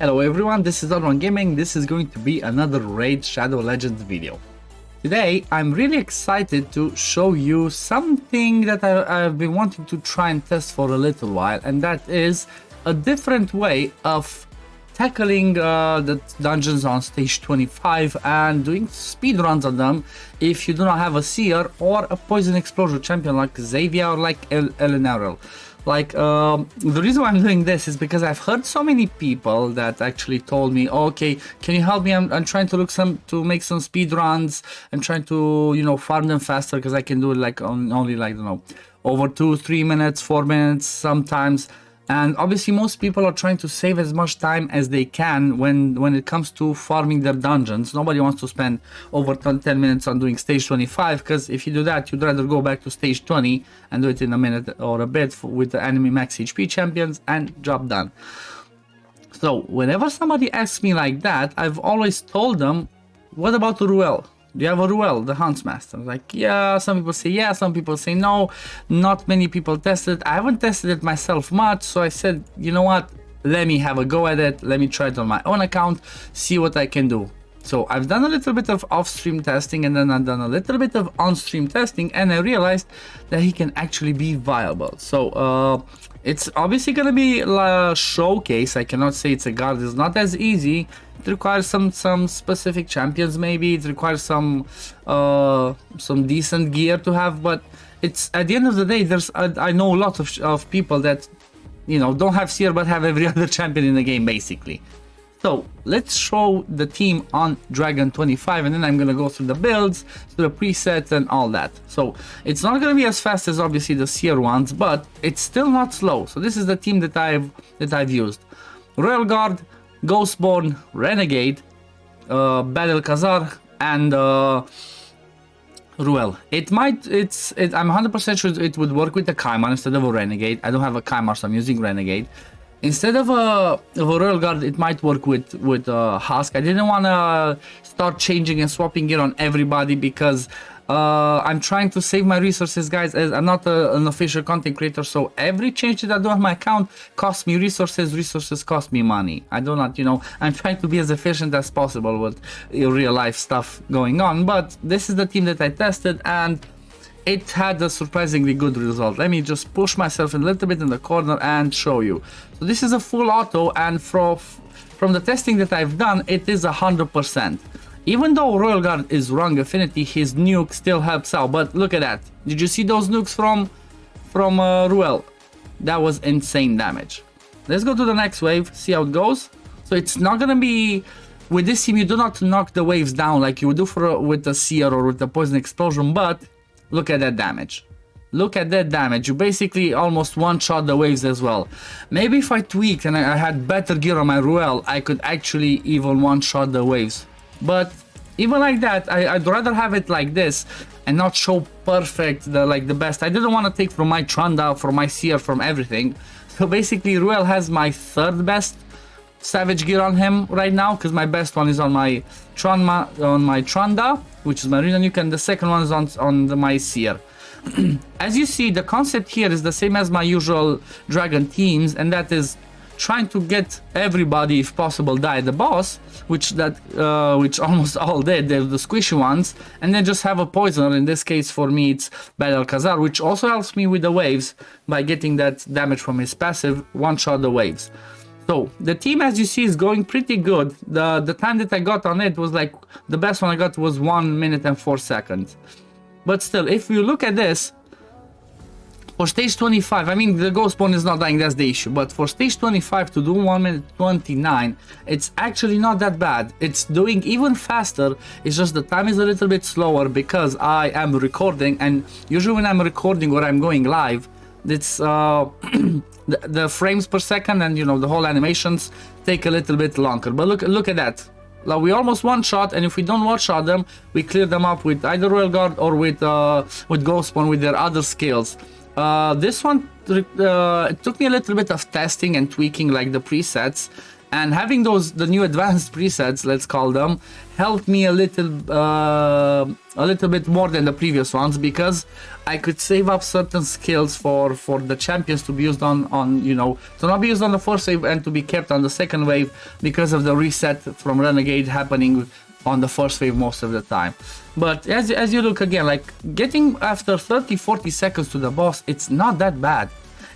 Hello everyone, this is OddOneGaming. This is going to be another Raid Shadow Legends video. Today I'm really excited to show you something that I've been wanting to try and test for a little while, and that is a different way of tackling the dungeons on stage 25 and doing speedruns on them if you do not have a Seer or a Poison Explosion champion like Zavia or like Elenaril. The reason why I'm doing this is because I've heard so many people that actually told me, okay, can you help me? I'm trying to make some speed runs. I'm trying to, farm them faster because I can do it like only like, over 2-3 minutes, 4 minutes sometimes. And obviously most people are trying to save as much time as they can when it comes to farming their dungeons. Nobody wants to spend over 10 minutes on doing stage 25, because if you do that, you'd rather go back to stage 20 and do it in a minute or a bit with the enemy max HP champions and job done. So whenever somebody asks me like that, I've always told them, what about Ruel? Do you have a Ruel The Huntsmaster? Like, yeah, some people say yeah, some people say no. Not many people tested it. I haven't tested it myself much, so I said, you know what? Let me have a go at it. Let me try it on my own account, see what I can do. So I've done a little bit of off-stream testing, and then I've done a little bit of on-stream testing, and I realized that he can actually be viable. So it's obviously gonna be a showcase. I cannot say it's a guard. It's not as easy. It requires some specific champions, maybe. It requires some decent gear to have, but it's at the end of the day. I know a lot of people that don't have Seer but have every other champion in the game basically. So let's show the team on Dragon 25, and then I'm gonna go through the builds, through the presets and all that. So it's not gonna be as fast as obviously the Seer ones, but it's still not slow. So this is the team that I've used: Royal Guard, Ghostborn, Renegade, Battle Khazar, and Ruel. I'm 100% sure it would work with the Kaimar instead of a Renegade. I don't have a Kaimar, so I'm using Renegade. Instead of a Royal Guard, it might work with Husk. I didn't want to start changing and swapping it on everybody because I'm trying to save my resources, guys, as I'm not an official content creator, so every change that I do on my account costs me resources cost me money. I do not, I'm trying to be as efficient as possible with real life stuff going on, but this is the team that I tested, and it had a surprisingly good result. Let me just push myself a little bit in the corner and show you. So this is a full auto, and from the testing that I've done, it is 100%. Even though Royal Guard is wrong affinity, his nuke still helps out. But look at that. Did you see those nukes from Ruel? That was insane damage. Let's go to the next wave, see how it goes. So it's not gonna be, with this team you do not knock the waves down like you would do with the Seer or with the Poison Explosion, but look at that damage. Look at that damage. You basically almost one-shot the waves as well. Maybe if I tweaked and I had better gear on my Ruel, I could actually even one-shot the waves. But even like that, I'd rather have it like this and not show perfect, the best. I didn't want to take from my Trunda, from my Seer, from everything. So basically Ruel has my third best Savage gear on him right now, because my best one is on my Trunda, which is my Rina nuke, and the second one is on my Seer. As you see, the concept here is the same as my usual Dragon teams, and that is trying to get everybody, if possible, die the boss, which almost all did, the squishy ones, and then just have a poisoner. In this case for me it's Battle Khazar, which also helps me with the waves by getting that damage from his passive, one-shot the waves. So the team, as you see, is going pretty good. The time that I got on it was like, the best one I got was 1 minute and 4 seconds. But still, if you look at this, for stage 25, I mean, the Ghostborn is not dying, that's the issue, but for stage 25 to do 1 minute 29, it's actually not that bad. It's doing even faster, it's just the time is a little bit slower because I am recording, and usually when I'm recording or I'm going live, it's the frames per second and the whole animations take a little bit longer. But look at that. Like, we almost one-shot, and if we don't one-shot them, we clear them up with either Royal Guard or with Ghostborn with their other skills. This one, it took me a little bit of testing and tweaking like the presets, And having the new advanced presets, let's call them, helped me a little bit more than the previous ones, because I could save up certain skills for the champions to be used on you know, to not be used on the first wave and to be kept on the second wave because of the reset from Renegade happening on the first wave most of the time. But as you look again, like getting after 30-40 seconds to the boss, it's not that bad.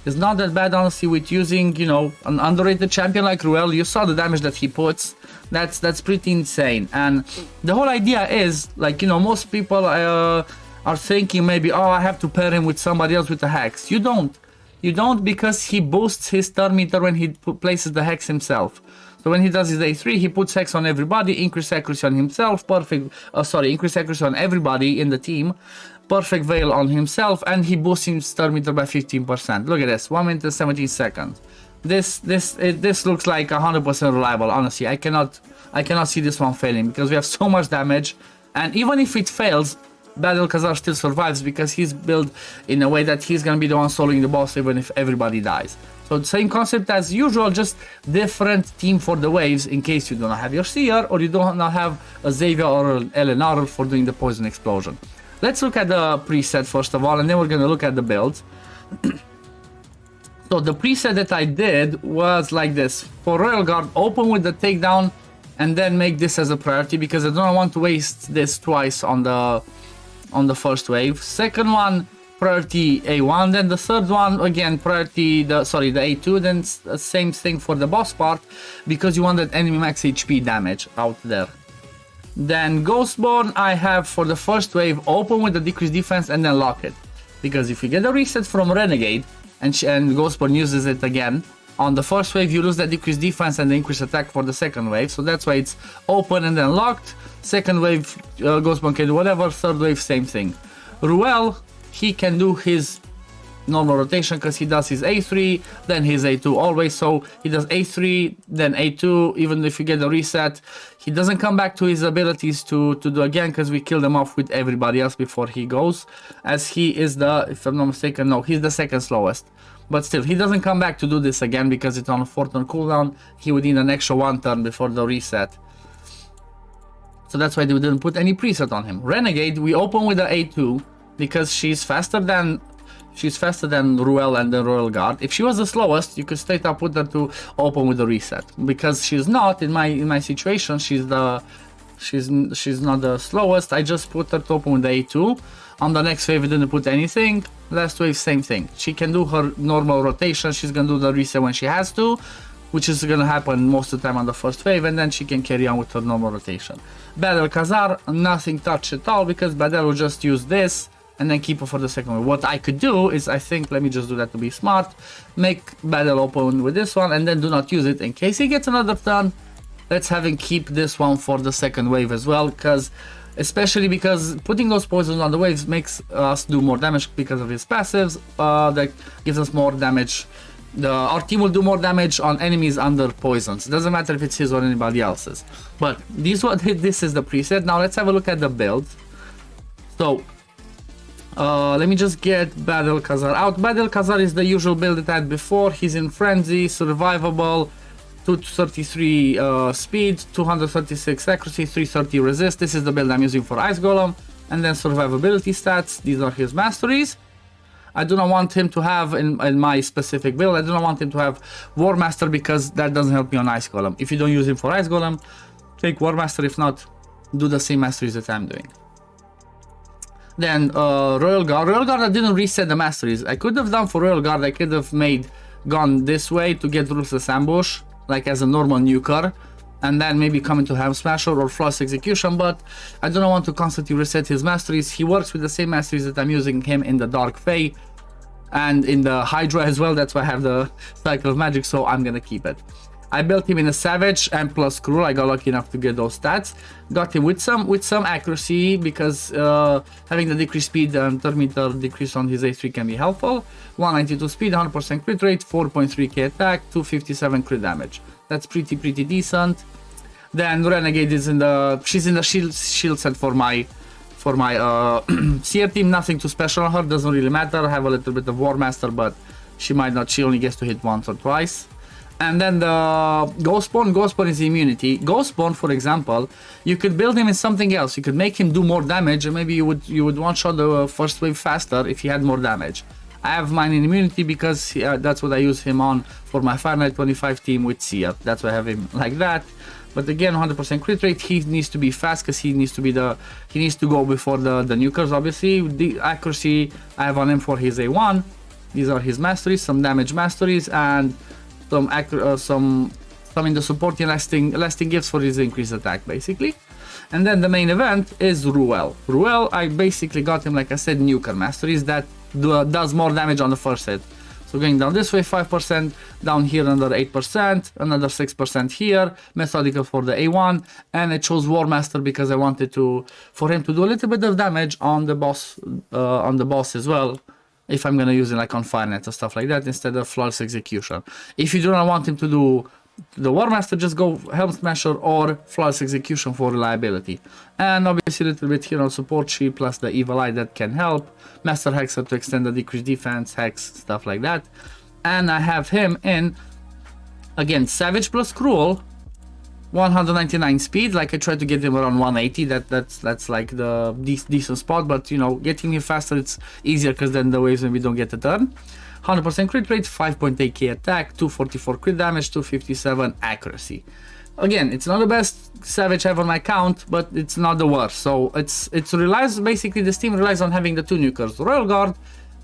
It's not that bad, honestly, with using, you know, an underrated champion like Ruel. You saw the damage that he puts. That's pretty insane. And the whole idea is, like, you know, most people are thinking maybe, oh, I have to pair him with somebody else with a hex. You don't. You don't, because he boosts his turn meter when he places the hex himself. So when he does his A3, he puts hex on everybody, increase accuracy on himself, increase accuracy on everybody in the team, perfect veil on himself, and he boosts his turn meter by 15%. Look at this, 1 minute and 17 seconds. This looks like 100% reliable. Honestly, I cannot see this one failing, because we have so much damage, and even if it fails, Battle Khazar still survives, because he's built in a way that he's gonna be the one soloing the boss even if everybody dies. So same concept as usual, just different team for the waves in case you do not have your Seer, or you do not have a Zavia or an Elenaril for doing the poison explosion. Let's look at the preset first of all, and then we're gonna look at the build. So the preset that I did was like this. For Royal Guard, open with the takedown and then make this as a priority, because I don't want to waste this twice on the first wave. Second one, priority A1, then the third one again priority the A2, then same thing for the boss part, because you want that enemy max HP damage out there. Then Ghostborn I have for the first wave, open with the decreased defense and then lock it, because if you get a reset from Renegade and Ghostborn uses it again on the first wave, you lose that decreased defense and the increased attack for the second wave. So that's why it's open and then locked. Second wave, Ghostborn can do whatever. Third wave, same thing. Ruel, he can do his normal rotation, because he does his A3, then his A2 always. So he does A3, then A2, even if you get a reset. He doesn't come back to his abilities to do again, because we killed him off with everybody else before he goes. As he is the, if I'm not mistaken, no, he's the second slowest. But still, he doesn't come back to do this again, because it's on a 4-turn cooldown. He would need an extra 1 turn before the reset. So that's why they didn't put any preset on him. Renegade, we open with the A2, because she's faster than Ruel and the Royal Guard. If she was the slowest, you could straight up put her to open with the reset. Because she's not, in my situation, she's not the slowest. I just put her to open with the A2. On the next wave, I didn't put anything. Last wave, same thing. She can do her normal rotation. She's gonna do the reset when she has to, which is gonna happen most of the time on the first wave, and then she can carry on with her normal rotation. Battle Khazar, nothing touched at all, because Battle will just use this and then keep it for the second wave. What I could do is, I think, let me just do that to be smart, make Battle open with this one and then do not use it in case he gets another turn. Let's have him keep this one for the second wave as well, especially because putting those poisons on the waves makes us do more damage because of his passives. That gives us more damage. Our team will do more damage on enemies under poisons. It doesn't matter if it's his or anybody else's. But this is the preset. Now let's have a look at the build. So let me just get Battle Khazar out. Battle Khazar is the usual build that I had before. He's in Frenzy, survivable, 233 speed, 236 accuracy, 330 resist. This is the build I'm using for Ice Golem. And then survivability stats, these are his masteries. I do not want him to have, in my specific build, I do not want him to have War Master, because that doesn't help me on Ice Golem. If you don't use him for Ice Golem, take War Master. If not, do the same masteries that I'm doing. Then Royal Guard. Royal Guard, I didn't reset the masteries. I could have done for Royal Guard, I could have gone this way to get Ruthless Ambush, like as a normal nuker, and then maybe come into Ham Smasher or Flawless Execution, but I do not want to constantly reset his masteries. He works with the same masteries that I'm using him in the Dark Fae and in the Hydra as well. That's why I have the Cycle of Magic, so I'm gonna keep it. I built him in a Savage and plus Cruel. I got lucky enough to get those stats. Got him with some accuracy, because having the decreased speed and turn meter decrease on his A3 can be helpful. 192 speed, 100% crit rate, 4.3k attack, 257 crit damage. That's pretty decent. Then Renegade is in the shield set for my Seer team. Nothing too special on her, doesn't really matter. I have a little bit of War Master, but she might not. She only gets to hit once or twice. And then the Ghostborn is immunity. Ghostborn, for example, you could build him in something else. You could make him do more damage, and maybe you would one-shot the first wave faster if he had more damage. I have mine in immunity because that's what I use him on for my Fire Knight 25 team with Seer. That's why I have him like that. But again, 100% crit rate. He needs to be fast because he needs to go before the nukers. Obviously, the accuracy I have on him for his A1. These are his masteries, some damage masteries, and some in the supporting lasting gifts for his increased attack, basically. And then the main event is Ruel. Ruel, I basically got him, like I said, nuker masteries that does more damage on the first hit. So going down this way, 5%, down here another 8%, another 6% here, methodical for the A1, and I chose War Master because I wanted for him to do a little bit of damage on the boss as well. If I'm gonna use it like on Fire Knight or stuff like that instead of Flawless Execution. If you do not want him to do the War Master, just go Helm Smasher or Flawless Execution for reliability. And obviously a little bit here on support sheet plus the Evil Eye that can help. Master Hexer to extend the decreased defense, Hex, stuff like that. And I have him in, again, Savage plus Cruel, 199 speed. Like I tried to get him around 180. That's like the decent spot, but you know, getting him faster it's easier because then the waves maybe don't get a turn. 100% crit rate, 5.8k attack, 244 crit damage, 257 accuracy. Again, it's not the best Savage I have on my account, but it's not the worst. So it relies, basically this team relies on having the two nukers, Royal Guard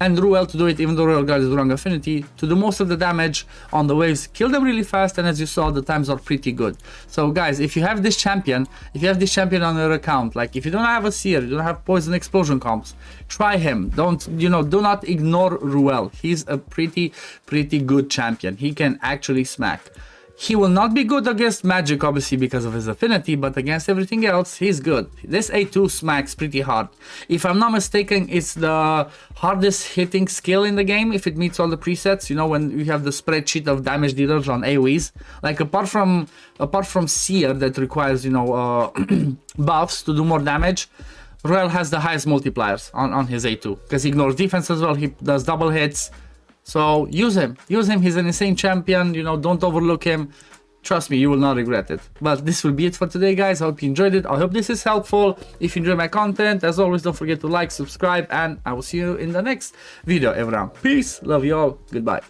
and Ruel to do it, even though Royal Guard is wrong affinity, to do most of the damage on the waves, kill them really fast, and as you saw, the times are pretty good. So guys, if you have this champion, on your account, like if you don't have a Seer, you don't have Poison Explosion comps, try him. Do not ignore Ruel. He's a pretty good champion. He can actually smack. He will not be good against magic, obviously, because of his affinity, but against everything else, he's good. This A2 smacks pretty hard. If I'm not mistaken, it's the hardest hitting skill in the game, if it meets all the presets, you know, when you have the spreadsheet of damage dealers on AoEs. Like, apart from Seer, that requires, you know, buffs to do more damage, Ruel has the highest multipliers on his A2, because he ignores defense as well, he does double hits. So use him, he's an insane champion, you know, don't overlook him. Trust me, you will not regret it. But this will be it for today, guys. I hope you enjoyed it. I hope this is helpful. If you enjoy my content, as always, don't forget to like, subscribe, and I will see you in the next video, everyone. Peace, love you all, goodbye.